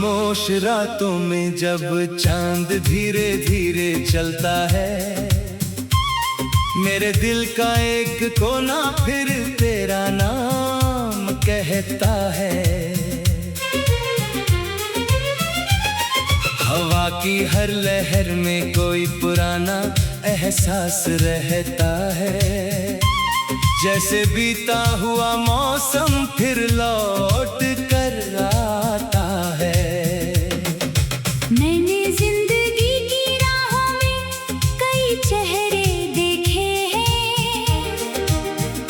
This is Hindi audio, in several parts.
खामोश रातों में जब चांद धीरे धीरे चलता है, मेरे दिल का एक कोना फिर तेरा नाम कहता है। हवा की हर लहर में कोई पुराना एहसास रहता है, जैसे बीता हुआ मौसम फिर लौट कर आता है। मैंने जिंदगी की राहों में कई चेहरे देखे हैं,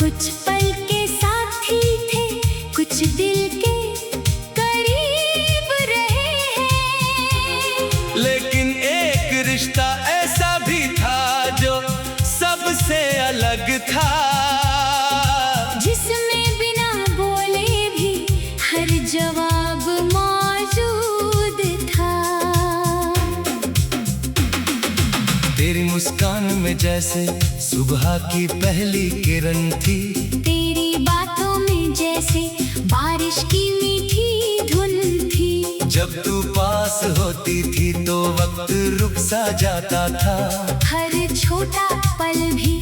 कुछ पल के साथी थे, कुछ दिल के करीब रहे हैं। लेकिन एक रिश्ता ऐसा भी था जो सबसे अलग था, जिसमें बिना बोले भी हर जवाब मौजूद था। तेरी मुस्कान में जैसे सुबह की पहली किरण थी, तेरी बातों में जैसे बारिश की मीठी धुन थी। जब तू पास होती थी तो वक्त रुक सा जाता था, हर छोटा पल भी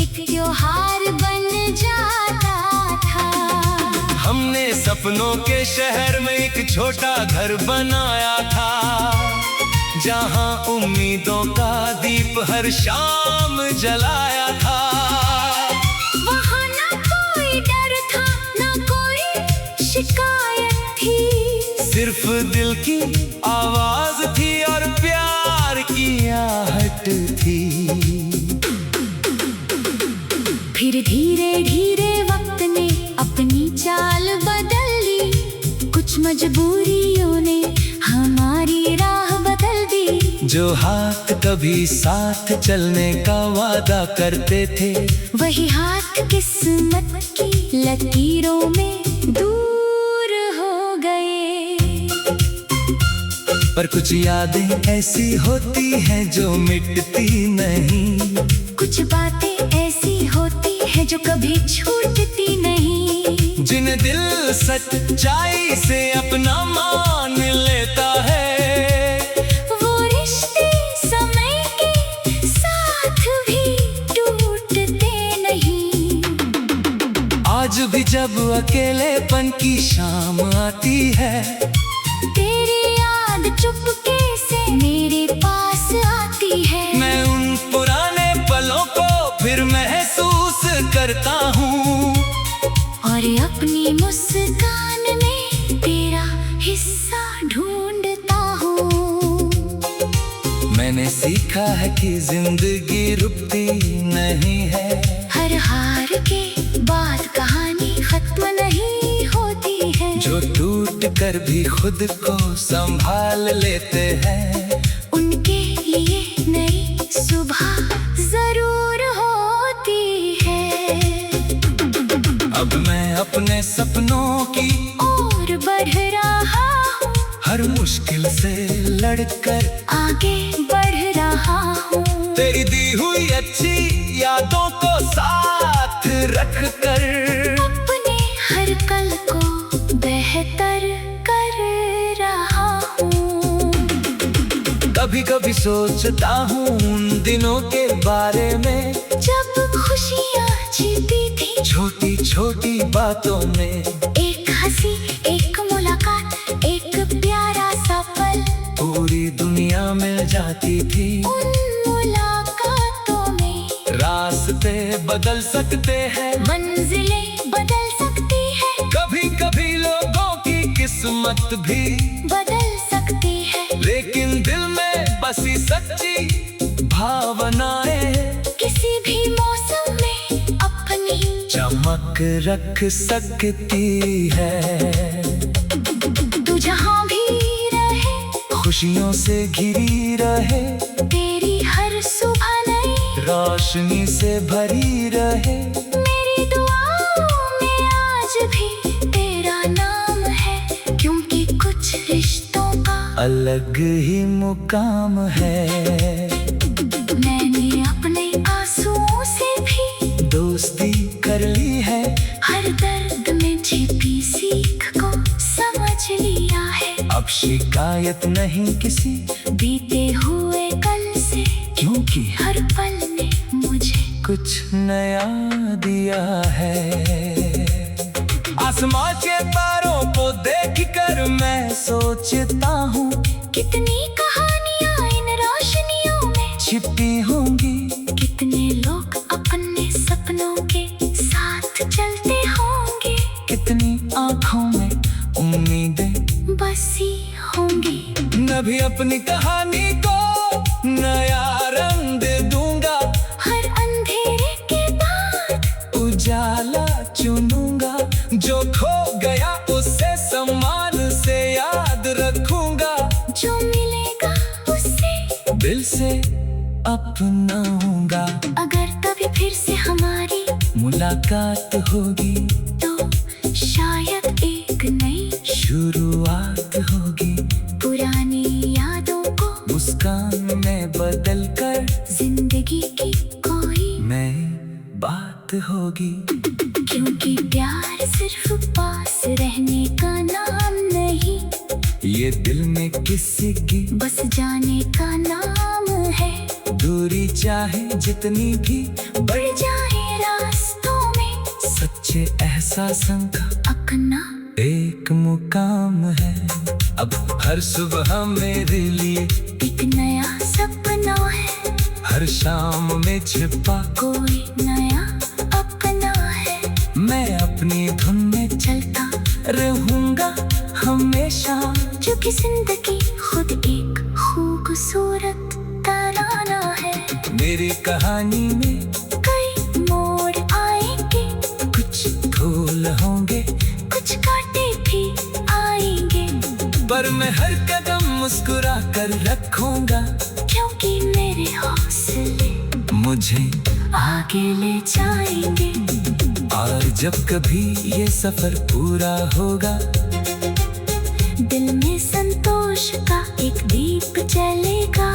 एक त्योहार बन जाता था। हमने सपनों के शहर में एक छोटा घर बनाया था, जहां उम्मीदों का दीप हर शाम जलाया था। वहाँ ना कोई डर था, ना कोई शिकायत थी, सिर्फ दिल की आवाज थी और प्यार की आहट थी। फिर धीरे धीरे वक्त ने अपनी चाल बदल ली, कुछ मजबूरियों ने हमारी राह बदल दी। जो हाथ कभी साथ चलने का वादा करते थे, वही हाथ किस्मत की लकीरों में दूर हो गए। पर कुछ यादें ऐसी होती हैं जो मिटती नहीं, कुछ बातें ऐसी होती है जो कभी छूटती नहीं। जिन दिल सच्चाई से अपना मान लेता है, वो रिश्ते समय के साथ भी टूटते नहीं। आज भी जब अकेलेपन की शाम आती है, तेरी याद चुपके से मेरे पास आती है। मैं उन पुराने पलों को फिर महसूस करता हूँ, और अपनी मुस्कान में तेरा हिस्सा ढूंढता हूँ। मैंने सीखा है कि जिंदगी रुकती नहीं है, हर हार के बाद कहानी खत्म नहीं होती है। जो टूट कर भी खुद को संभाल लेते हैं, उनके लिए नई सुबह जरूर होती है। अब मैं अपने सपनों की और बढ़ रहा हूँ, हर मुश्किल से लड़कर आगे बढ़ रहा हूँ। तेरी दी हुई अच्छी यादों को साथ रख कर अपने हर कल को बेहतर कर रहा हूँ। कभी कभी सोचता हूँ उन दिनों के बारे में, जब खुशियाँ छिपी थी छोटी छोटी बातों में। एक हंसी, एक मुलाकात, एक प्यारा सा पल, पूरी दुनिया मिल जाती थी। उन मुलाकातों में रास्ते बदल सकते हैं, मंजिलें बदल सकती है, कभी कभी लोगों की किस्मत भी बदल सकती है। लेकिन दिल में बसी सच्ची भावनाएं किसी भी मौसम में अपनी चमक रख सकती है। तू जहाँ भी रहे, खुशियों से घिरी रहे, तेरी हर सुबह नई रोशनी से भरी रहे। मेरी दुआओं में आज भी तेरा नाम है, क्योंकि कुछ रिश्तों का अलग ही मुकाम है। मैंने अपने आंसुओं से भी दोस्ती कर ली है, हर दर्द में छिपी सीख को समझ लिया है। अब शिकायत नहीं किसी बीते हुए कल से, क्योंकि हर पल ने मुझे कुछ नया दिया है। आसमां के तारों को देख कर मैं सोचता हूँ, कितनी कहानियां इन रोशनियों में छिपी होंगी। कितने लोग अपने सपनों के साथ चलते होंगे, कितनी आँखों में उम्मीदें बसी होंगी। मैं भी अपनी कहानी को नया रंग दूंगा, हर अंधेरे के बाद उजाला चुनूंगा। जो खो गया उसे सम्मान से याद रखूंगा, जो मिलेगा उससे दिल से अपनाऊंगा। अगर कभी फिर से हमारी मुलाकात होगी तो शायद एक नई शुरुआत होगी। पुरानी यादों को मुस्कान में बदल कर जिंदगी की कोई नई बात होगी। क्योंकि प्यार सिर्फ पास रहने का नाम नहीं, ये दिल में किसी की बस जाने का नाम है। दूरी चाहे जितनी भी बढ़ जाए रास्तों में, सच्चे एहसासों का अपना एक मुकाम है। अब हर सुबह मेरे लिए एक नया सपना है, हर शाम में छिपा कोई नया अपना है। मैं अपनी धुन में चलता रहूंगा हमेशा, क्योंकि जिंदगी खुद एक खूबसूरत तराना है। मेरी कहानी में कई मोड़ आएंगे, कुछ फूल होंगे, कुछ कांटे भी आएंगे, पर मैं हर कदम मुस्कुरा कर रखूंगा, क्योंकि मेरे हौसले मुझे आगे ले जाएंगे। और जब कभी ये सफर पूरा होगा, दिल में संतोष का एक दीप जलेगा।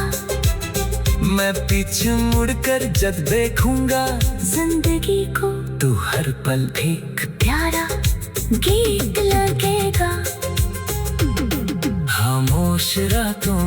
मैं पीछे मुड़कर जब देखूंगा जिंदगी को तो हर पल भी प्यारा गीत लगेगा। खामोश रातों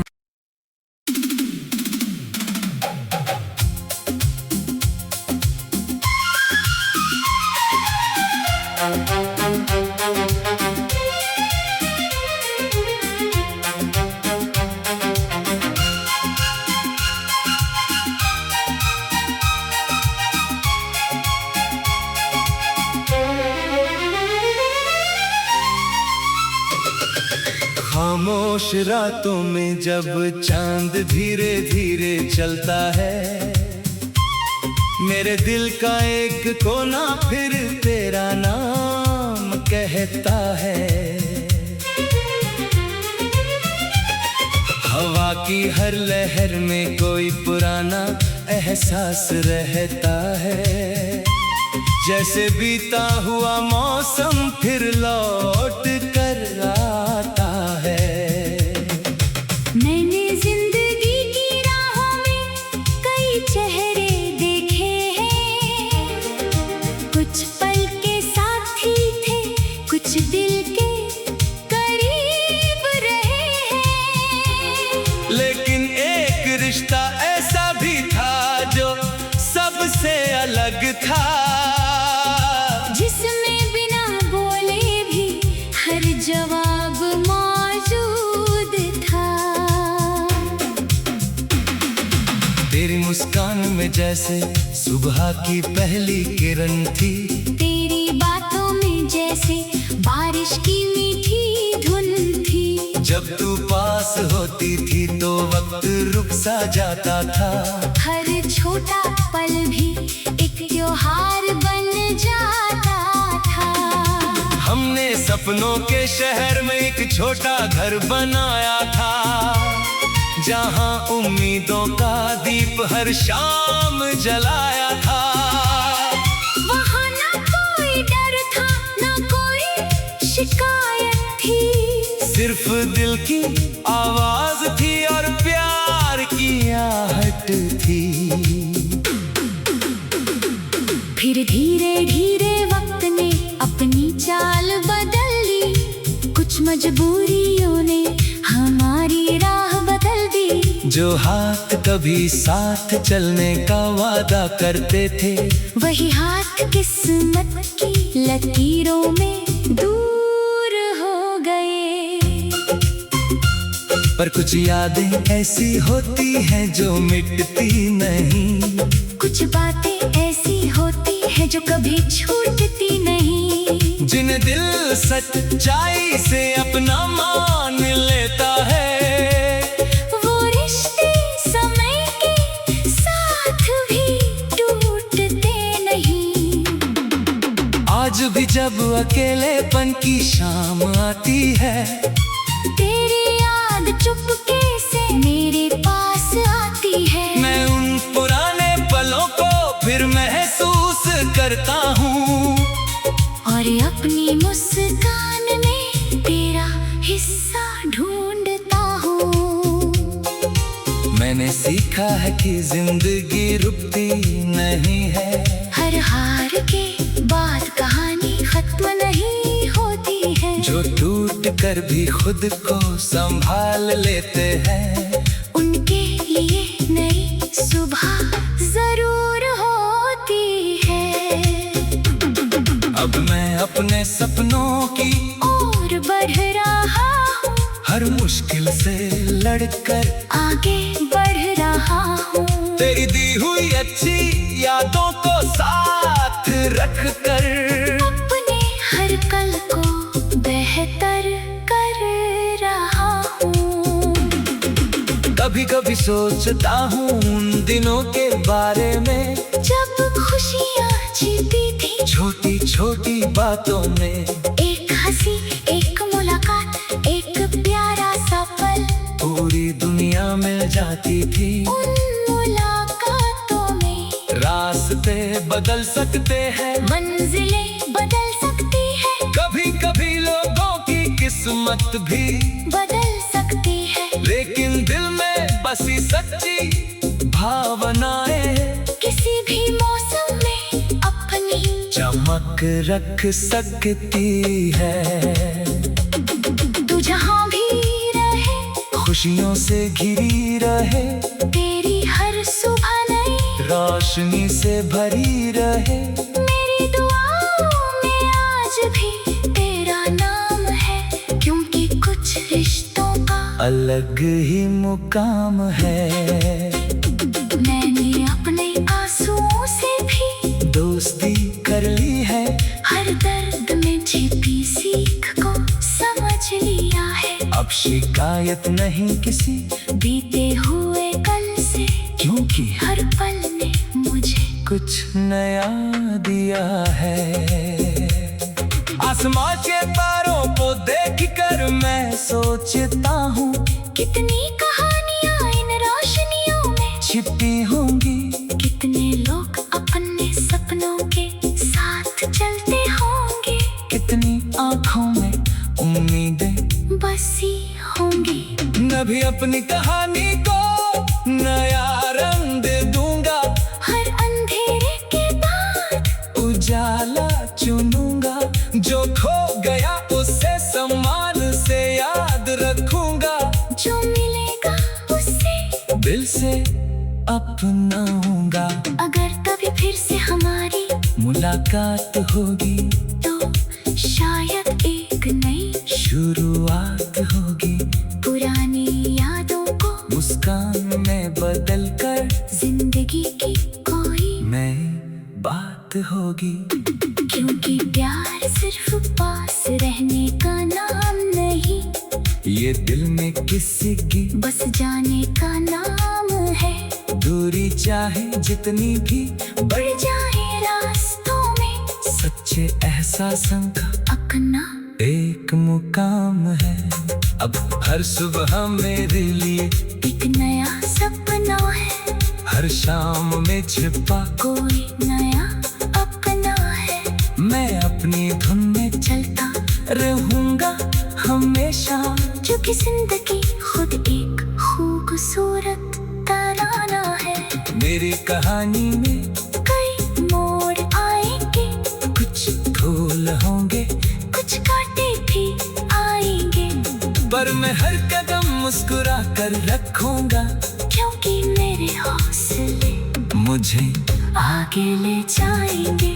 खामोश रातों में जब चांद धीरे धीरे चलता है, मेरे दिल का एक कोना फिर तेरा नाम कहता है। हवा की हर लहर में कोई पुराना एहसास रहता है, जैसे बीता हुआ मौसम फिर लौट कर आता है। मैंने जिंदगी की राहों में कई चेहरे देखे हैं, कुछ पल के साथी थे, कुछ दिल के करीब रहे हैं। लेकिन एक रिश्ता ऐसा भी था जो सबसे अलग था, जिसमें बिना बोले भी हर जवाब मौजूद था। तेरी मुस्कान में जैसे सुबह की पहली किरण थी, तेरी बातों में जैसे बारिश की मीठी धुन थी। जब तू पास होती थी तो वक्त रुक सा जाता था, हर छोटा पल भी एक त्योहार बन जाता था। हमने सपनों के शहर में एक छोटा घर बनाया था, जहां उम्मीदों का दीप हर शाम जलाया था। वहाँ ना कोई डर था, ना कोई शिकायत थी, सिर्फ दिल की आवाज थी और प्यार की आहट थी। फिर धीरे धीरे वक्त ने अपनी चाल बदल ली, कुछ मजबूरियों ने जो हाथ कभी साथ चलने का वादा करते थे, वही हाथ किस्मत की लकीरों में दूर हो गए। पर कुछ यादें ऐसी होती हैं जो मिटती नहीं, कुछ बातें ऐसी होती हैं जो कभी छूटती नहीं। जिन्हें दिल सच्चाई से अपना मान लेता है, वो रिश्ते समय के साथ भी टूटते नहीं। आज भी जब अकेलेपन की शाम आती है, तेरी याद चुपके से मेरे पास आती है। मैं उन पुराने पलों को फिर महसूस करता हूँ, और अपनी मुस्कान में तेरा हिस्सा ढूंढता हूँ। मैंने सीखा है कि जिंदगी रुकती नहीं है, हर हार के बाद कहानी खत्म नहीं होती है। जो टूट कर भी खुद को संभाल लेते हैं, उनके लिए नई सुबह जरूर होती है। अब मैं अपने सपनों की और बढ़ रहा हूँ, हर मुश्किल से लड़कर आगे बढ़ रहा हूँ। तेरी दी हुई अच्छी यादों को साथ रख कर अपने हर कल को बेहतर कर रहा हूँ। कभी कभी सोचता हूँ उन दिनों के बारे में, जब खुशियाँ छिपी थी छोटी छोटी बातों में। एक हंसी, एक मुलाकात, एक प्यारा सा पल, पूरी दुनिया मिल जाती थी। उन मुलाकातों में रास्ते बदल सकते हैं, मंजिलें बदल सकती है, कभी कभी लोगों की किस्मत भी बदल सकती है। लेकिन दिल में बसी सच्ची भावनाएं किसी भी मौसम में अपनी चमक रख सकती है। तू जहाँ भी रहे, खुशियों से घिरी रहे, तेरी हर सुबह नई रोशनी से भरी रहे। मेरी दुआओं में आज भी तेरा नाम है, क्योंकि कुछ रिश्तों का अलग ही मुकाम है। मैंने अपने आंसुओं से भी दोस्ती कर ली है, हर दर्द में छिपी सीख को समझ लिया है। अब शिकायत नहीं किसी बीते हुए कल से, क्योंकि हर पल ने मुझे कुछ नया दिया है। आसमां के तारों को देख कर मैं सोचता हूँ, कितनी कहानियां इन रोशनियों में छिपी होंगी। कितने लोग अपने सपनों के साथ चलते होंगे, कितनी आँखों में उम्मीदें बसी होंगी। मैं भी अपनी कहानी को नया रंग दूंगा, हर अंधेरे के बाद उजाला चुनूंगा। जो खो गया उसे सम्मान से याद रखूंगा, जो मिलेगा उससे दिल से अपनाऊंगा। अगर कभी फिर से हमारी मुलाकात होगी तो शायद एक नई शुरुआत होगी, पुरानी यादों को मुस्कान में बदल कर जिंदगी की कोई नई बात होगी। क्योंकि प्यार सिर्फ पास रहने का नाम नहीं, ये दिल में किसी की बस जाने का नाम है। दूरी चाहे जितनी भी बढ़ जाए रास्तों में, सच्चे एहसासों का अपना एक मुकाम है। अब हर सुबह मेरे लिए एक नया सपना है, हर शाम में छिपा कोई नया अपना है। मैं अपनी धुन में चलता रहूंगा हमेशा, क्योंकि जिंदगी खुद एक खूबसूरत तराना है। मेरी कहानी में कई मोड़ आएंगे, कुछ धूल होंगे, कुछ कांटे भी आएंगे, पर मैं हर कदम मुस्कुरा कर रखूंगा। मेरे हौसले मुझे आगे ले जाएंगे।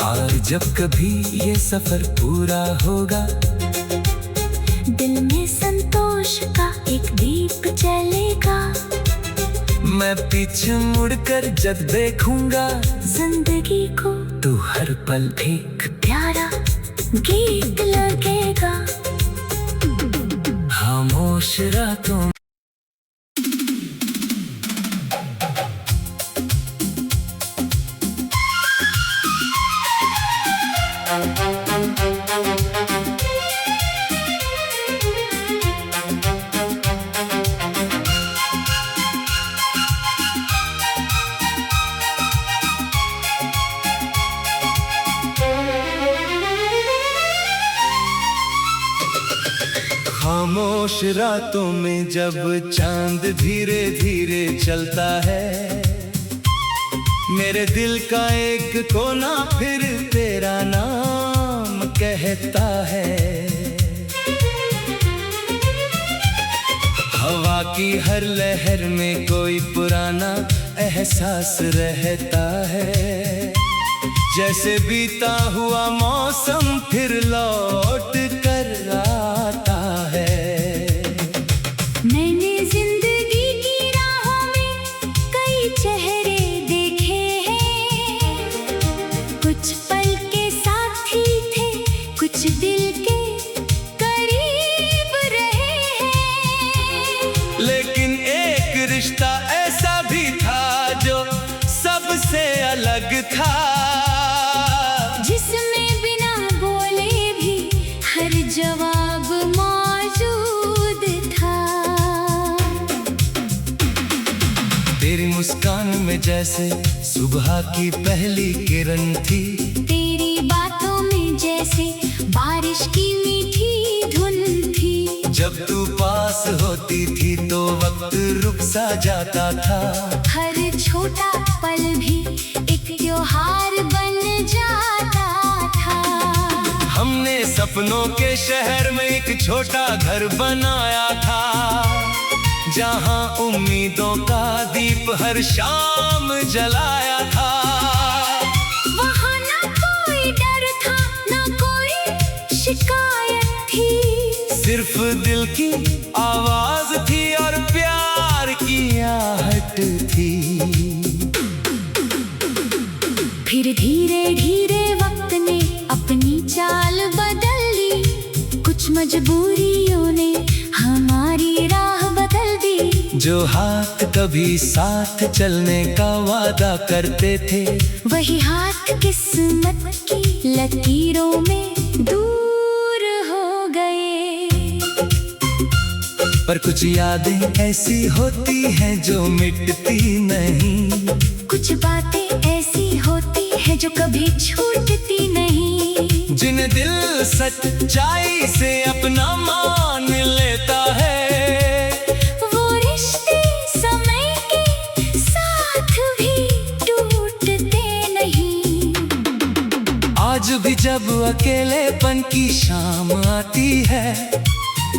और जब कभी ये सफर पूरा होगा, दिल में संतोष का एक दीप जलेगा। मैं पीछे मुड़कर जब देखूंगा, जिंदगी को तू हर पल एक प्यारा गीत लगेगा। खामोश रातों खामोश रातों में जब चांद धीरे धीरे चलता है, मेरे दिल का एक कोना फिर तेरा नाम कहता है। हवा की हर लहर में कोई पुराना एहसास रहता है, जैसे बीता हुआ मौसम फिर लौट कर आता है। मैंने जिंदगी की राहों में कई चेहरे देखे हैं, कुछ पल के साथी थे, कुछ दिल के करीब रहे हैं। लेकिन एक रिश्ता ऐसा भी था जो सबसे अलग था, जिसमें बिना बोले भी हर जवाब मौजूद था। तेरी मुस्कान में जैसे सुबह की पहली किरण थी, तेरी बातों में जैसे बारिश की मीठी धुन थी। जब तू पास होती थी तो वक्त रुक सा जाता था, हर छोटा पल भी एक त्योहार बन जाता था। हमने सपनों के शहर में एक छोटा घर बनाया था, जहां उम्मीदों का दीप हर शाम जलाया था। वहाँ ना कोई डर था, ना कोई शिकायत थी, सिर्फ दिल की आवाज थी और प्यार की आहट थी। फिर धीरे धीरे वक्त ने अपनी चाल बदल ली, कुछ मजबूरियों ने हमारी राह बदल दी। जो हाथ कभी साथ चलने का वादा करते थे, वही हाथ किस्मत की लकीरों में दूर हो गए। पर कुछ यादें ऐसी होती हैं जो मिटती नहीं, कुछ बातें ऐसी होती है जो कभी छूटती नहीं। जिन्हें दिल सच्चाई से अपना मान लेता है, वो रिश्ते समय के साथ भी टूटते नहीं। आज भी जब अकेलेपन की शाम आती है,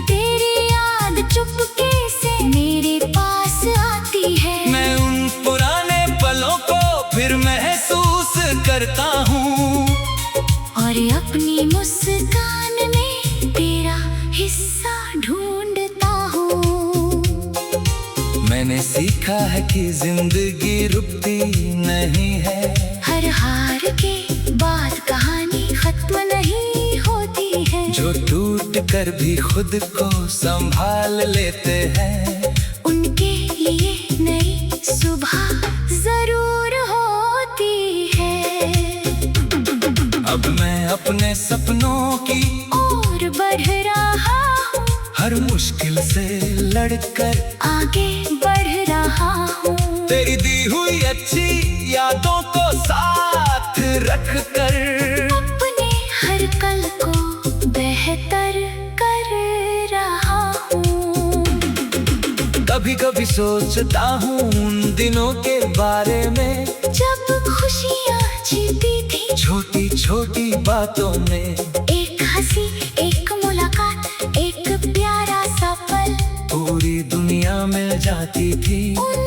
तेरी याद चुपके से मेरे पास आती है। मैं उन पुराने पलों को फिर महसूस करता हूँ, और अपनी मुस्कान में तेरा हिस्सा ढूंढता हूँ। मैंने सीखा है कि जिंदगी रुकती नहीं है, हर हार के बाद कहानी खत्म नहीं होती है। जो टूट कर भी खुद को संभाल लेते हैं, उनके लिए नई सुबह जरूर होती है। अब मैं अपने सपनों की और बढ़ रहा हूँ, हर मुश्किल से लड़कर आगे बढ़ रहा हूँ। तेरी दी हुई अच्छी यादों को साथ रख कर अपने हर कल को बेहतर कर रहा हूँ। कभी कभी सोचता हूँ उन दिनों के बारे में, जब खुशियाँ छिपी थी छोटी छोटी बातों में। एक हंसी, एक मुलाकात, एक प्यारा सा पल पूरी दुनिया मिल जाती थी। उन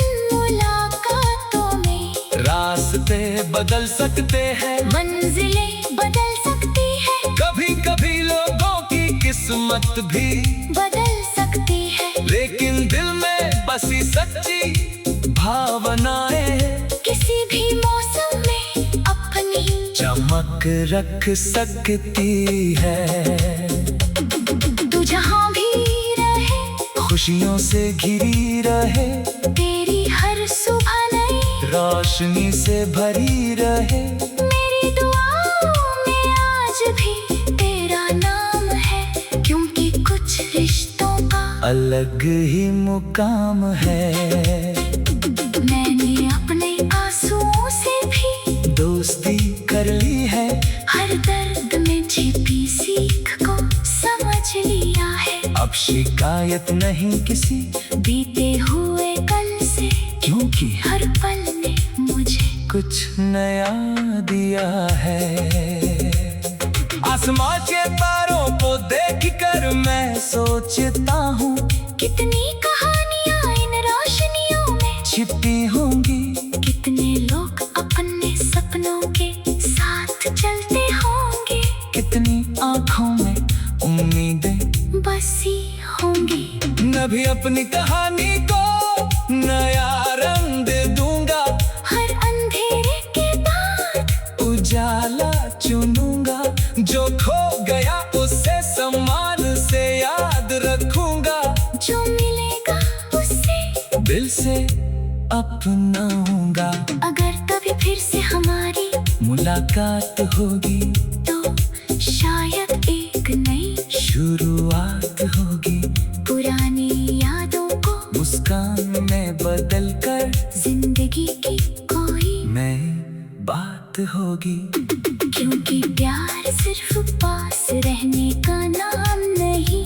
बदल सकते हैं, मंजिलें बदल सकती है, कभी कभी लोगों की किस्मत भी बदल सकती है। लेकिन दिल में बसी सच्ची भावनाएं किसी भी मौसम में अपनी चमक रख सकती है। तू जहाँ भी रहे, खुशियों से घिरी रहे, तेरी हर सुबह नई रोशनी से भरी रहे। मेरी दुआओं में आज भी तेरा नाम है, क्योंकि कुछ रिश्तों का अलग ही मुकाम है। मैंने अपने आंसुओं से भी दोस्ती कर ली है, हर दर्द में छिपी सीख को समझ लिया है। अब शिकायत नहीं किसी बीते हुए कल से, क्योंकि हर पल ने मुझे कुछ नया दिया है। आसमां के तारों को देख कर मैं सोचता हूँ, कितनी कहानियां इन रोशनियों में छिपी होंगी। कितने लोग अपने सपनों के साथ चलते होंगे, कितनी आँखों में उम्मीदें बसी होंगी। मैं भी अपनी कहानी को नया रंग दूंगा, हर अंधेरे के बाद उजाला चुनूंगा। जो खो गया उसे सम्मान से याद रखूंगा, जो मिलेगा उससे दिल से अपनाऊंगा। अगर कभी फिर से हमारी मुलाकात होगी तो शायद एक नई शुरुआत होगी, पुरानी यादों को मुस्कान में बदल कर जिंदगी की कोई नई बात होगी। क्योंकि प्यार सिर्फ पास रहने का नाम नहीं,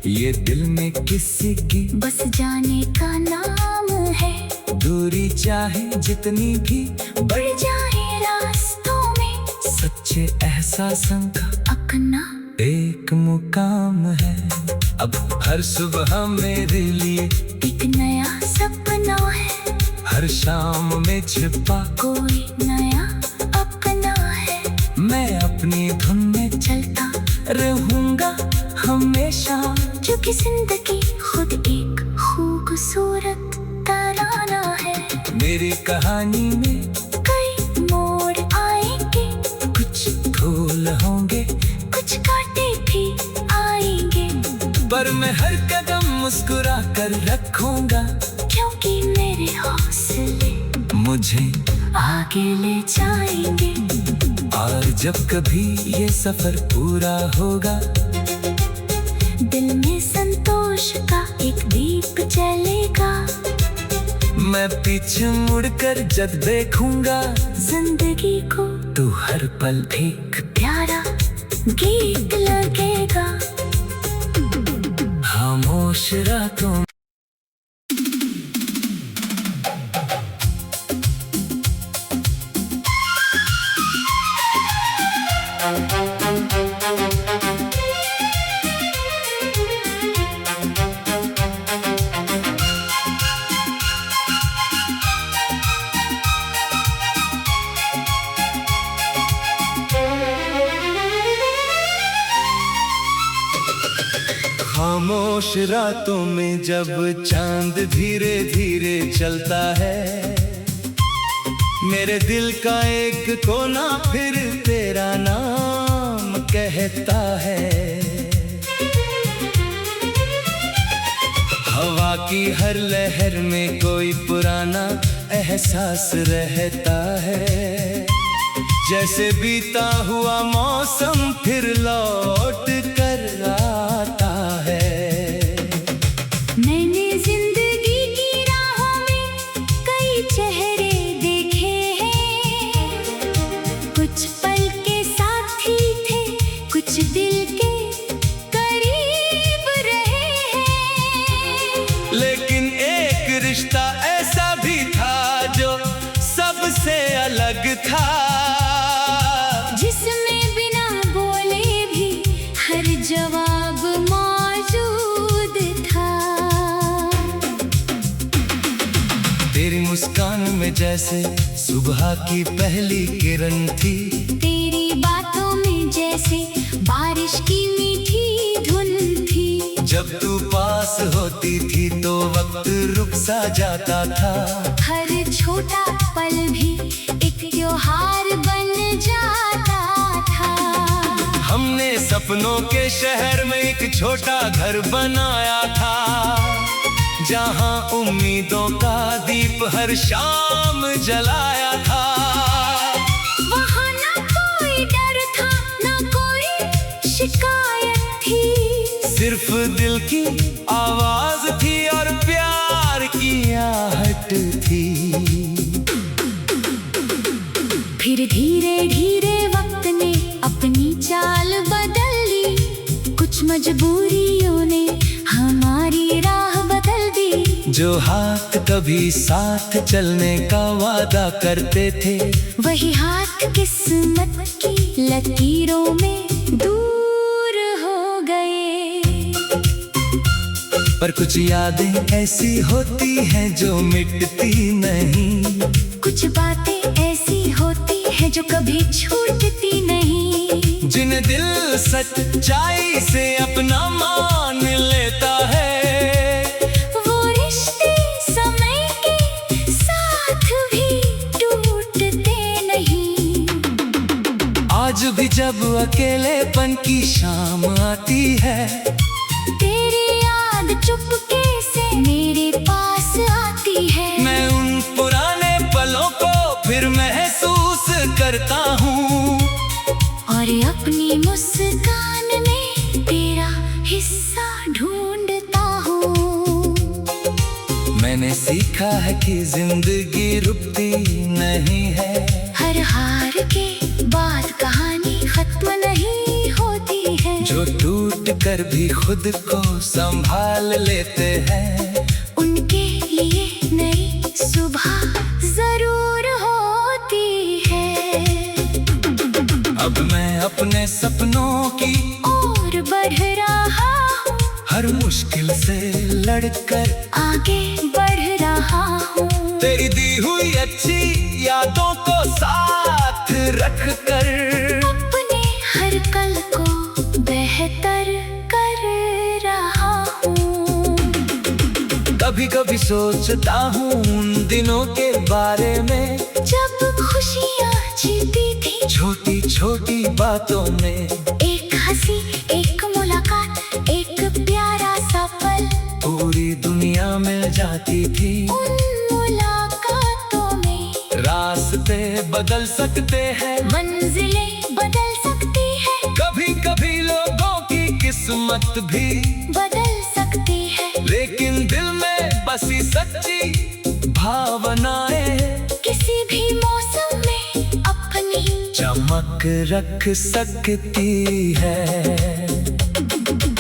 ये दिल में किसी की बस जाने का नाम है। दूरी चाहे जितनी भी बढ़ जाए रास्तों में, सच्चे एहसासों का अपना एक मुकाम है। अब हर सुबह मेरे लिए एक नया सपना है, हर शाम में छिपा कोई नया अपना है। मैं अपनी धुन में चलता रहूंगा हमेशा, क्योंकि जिंदगी खुद एक खूबसूरत तराना है। मेरी कहानी में कई मोड़ आएंगे, कुछ फूल होंगे, कुछ कांटे भी आएंगे, पर मैं हर कदम मुस्कुरा कर रखूंगा, क्योंकि मेरे हौसले मुझे आगे ले जाएंगे। और जब कभी ये सफर पूरा होगा, दिल में संतोष का एक दीप जलेगा। मैं पीछे मुड़कर जब देखूंगा जिंदगी को तो हर पल एक प्यारा गीत लगेगा। खामोश रातों खामोश रातों में जब चांद धीरे धीरे चलता है, मेरे दिल का एक कोना फिर तेरा नाम कहता है। हवा की हर लहर में कोई पुराना एहसास रहता है, जैसे बीता हुआ मौसम फिर लौट कर आता है। मैंने जिंदगी की राहों में कई चेहरे देखे हैं, कुछ पल के साथी थे, कुछ दिल के करीब रहे हैं। लेकिन एक रिश्ता ऐसा भी था जो सबसे अलग था, जिसमें बिना बोले भी हर जवाब मौजूद था। तेरी मुस्कान में जैसे सुबह की पहली किरण थी। तेरी बातों में जैसे बारिश की मीठी धुन थी। जब तू पास होती थी तो वक्त रुक सा जाता था। हर छोटा पल भी एक त्योहार बन जाता था। हमने सपनों के शहर में एक छोटा घर बनाया था, जहाँ उम्मीदों का दीप हर शाम जलाया था। वहाँ ना कोई डर था, ना कोई शिकायत थी। सिर्फ दिल की आवाज थी और प्यार की आहट थी। फिर धीरे धीरे वक्त ने अपनी चाल बदल ली। कुछ मजबूरियों ने हमारी राह बदल दी। जो हाथ कभी साथ चलने का वादा करते थे, वही हाथ किस्मत की लकीरों में दूर हो गए। पर कुछ यादें ऐसी होती हैं जो मिटती नहीं। कुछ बातें ऐसी होती हैं जो कभी छूटती नहीं। जिन्हें दिल सच्चाई से अपना मान लेता है, वो रिश्ते समय के साथ भी टूटते नहीं। आज भी जब अकेलेपन की शाम आती है, तेरी याद चुपके से मेरे पास आती है। मैं उन पुराने पलों को फिर महसूस करता हूँ, और अपनी मुस्कान में तेरा हिस्सा ढूंढता हूँ। मैंने सीखा है कि जिंदगी रुकती नहीं है। हर हार के बाद कहानी खत्म नहीं होती है। जो टूट कर भी खुद को संभाल लेते हैं, उनके लिए नई सुबह जरूर होती है। अब मैं अपने सपनों की और बढ़ रहा हूँ, हर मुश्किल से लड़कर आगे बढ़ रहा हूँ। तेरी दी हुई अच्छी यादों को साथ रख कर अपने हर कल को बेहतर कर रहा हूँ। कभी कभी सोचता हूँ उन दिनों के बारे में, जब खुशियाँ छिपी थी छोटी छोटी बातों में। एक हंसी, एक मुलाकात, एक प्यारा सा पल पूरी दुनिया मिल जाती थी। उन मुलाकातों में रास्ते बदल सकते हैं, मंजिलें बदल सकती है। कभी कभी लोगों की किस्मत भी बदल सकती है। लेकिन दिल में बसी सच्ची भावनाएं किसी भी मौसम में अपनी चमक रख सकती है।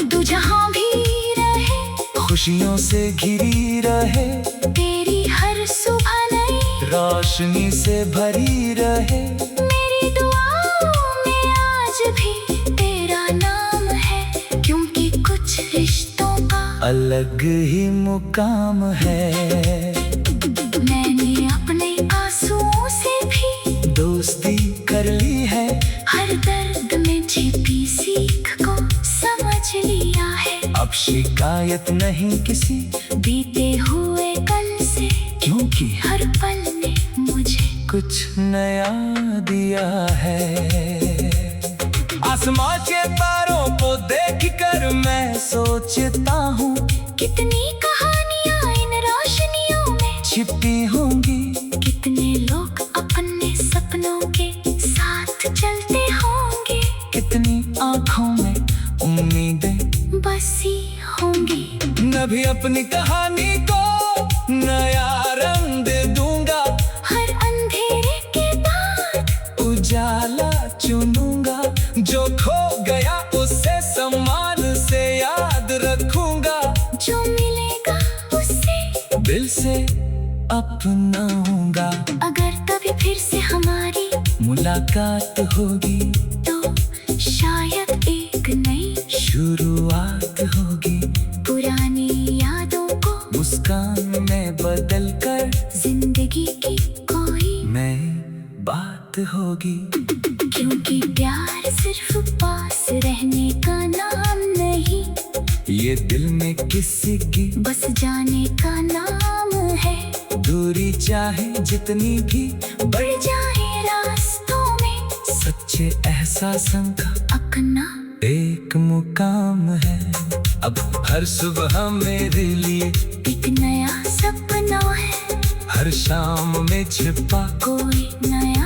तू जहाँ भी रहे, खुशियों से घिरी रहे, तेरी हर सुबह नई रोशनी से भरी रहे। मेरी दुआओं में आज भी तेरा नाम है, क्योंकि कुछ रिश्तों का अलग ही मुकाम है। मैंने अपने आंसुओं से भी दोस्ती कर ली है, हर दर्द में छिपी सीख को समझ लिया है। अब शिकायत नहीं किसी बीते हुए कल से, क्योंकि हर पल ने मुझे कुछ नया दिया है। आसमां के तारों को देख कर मैं सोचता हूँ, कितनी कहानियां इन रोशनियों में छिपी होंगी। कितने लोग अपने सपनों के साथ चलते होंगे। कितनी आँखों में उम्मीदें बसी होंगी। मैं भी अपनी कहानी को नया रंग दूंगा। हर अंधेरे के बाद उजाला चुनूंगा, जो खो गया उसे सम्मान से याद रखूंगा। जो मिलेगा उससे दिल से अपनाऊंगा। अगर कभी फिर से हमारी मुलाकात होगी तो शायद एक नई शुरुआत होगी। पुरानी यादों को मुस्कान में बदल मिलकर जिंदगी की कोई नई बात होगी। क्योंकि प्यार सिर्फ पास रहने का नाम नहीं, ये दिल में किसी की बस जाने का नाम है। दूरी चाहे जितनी भी बढ़ जाए रास्तों में, सच्चे एहसासों का अपना एक मुकाम है। अब हर सुबह मेरे लिए एक नया सपना है, हर शाम में छिपा कोई नया